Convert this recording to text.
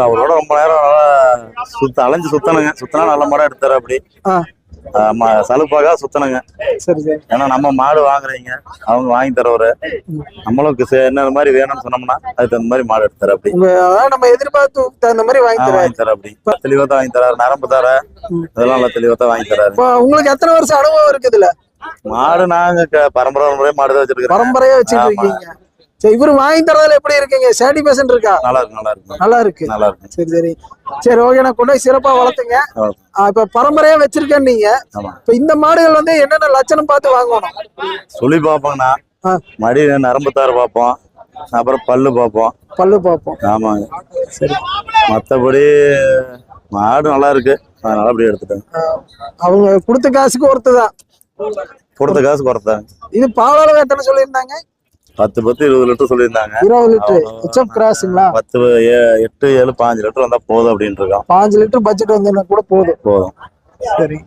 அவரோட ரொம்ப நேரம் அலைஞ்சு சுத்தினா நல்ல மாடா எடுத்தாரு அப்படி. சலுப்பாக சுத்தணுங்க. சரி சரி. ஏன்னா நம்ம மாடு வாங்குறீங்க, அவங்க வாங்கி தரவரு, நம்மளுக்கு என்ன மாதிரி வேணும்னு சொன்னோம்னா அதுக்கு தகுந்த மாதிரி மாடு எடுத்தாரு அப்படி. நம்ம எதிர்பார்த்து தகுந்த மாதிரி வாங்கி தர அப்படி. தெளிவா தான் வாங்கி தராரு. நரம்பு தர அதெல்லாம் நல்லா தெளிவா தான் வாங்கி தராரு. உங்களுக்கு எத்தனை வருஷம் அனுபவம் இருக்குதுல? மாடு நாங்க பரம்பரை மாடு தான் வச்சிருக்கோம். பரம்பரையா வச்சிருக்கீங்க. சரி, இவரு வாங்கி தரதுல எப்படி இருக்கீங்க? சாட்டிஸ்ஃபேக்ஷன் இருக்கா? நல்லா இருக்கு நல்லா இருக்கு நல்லா இருக்கு நல்லா இருக்கு. சரி சரி சரி, ஓகே. நான் கொண்டு போய் சிறப்பா வளர்த்துங்க. இப்ப பரம்பரையா வச்சிருக்கேன் நீங்க. இப்ப இந்த மாடுகள் வந்து என்னென்ன லட்சணம் பார்த்து வாங்கணும்? சொல்லி பாப்போங்கண்ணா. மடி நரம்பு தார பார்ப்போம், அப்புறம் பல்லு பார்ப்போம். ஆமாங்க. சரி, மற்றபடி மாடு நல்லா இருக்கு, அதனால அப்படி எடுத்துட்டேன். அவங்க கொடுத்த காசுக்கு ஒருத்ததான். கொடுத்த காசு குறைத்தாங்க. இது பால் அளவு எத்தனை சொல்லியிருந்தாங்க? 10 20 லிட்டர் சொல்லியிருந்தாங்க. 20 லிட்டர் ஹெச்எஃப் கிராஸுங்களா? 8 7 5 லிட்டர் வந்தா போதும் அப்படின்னு இருக்கோம். 5 லிட்டர் பட்ஜெட் வந்து கூட போதும். சரி.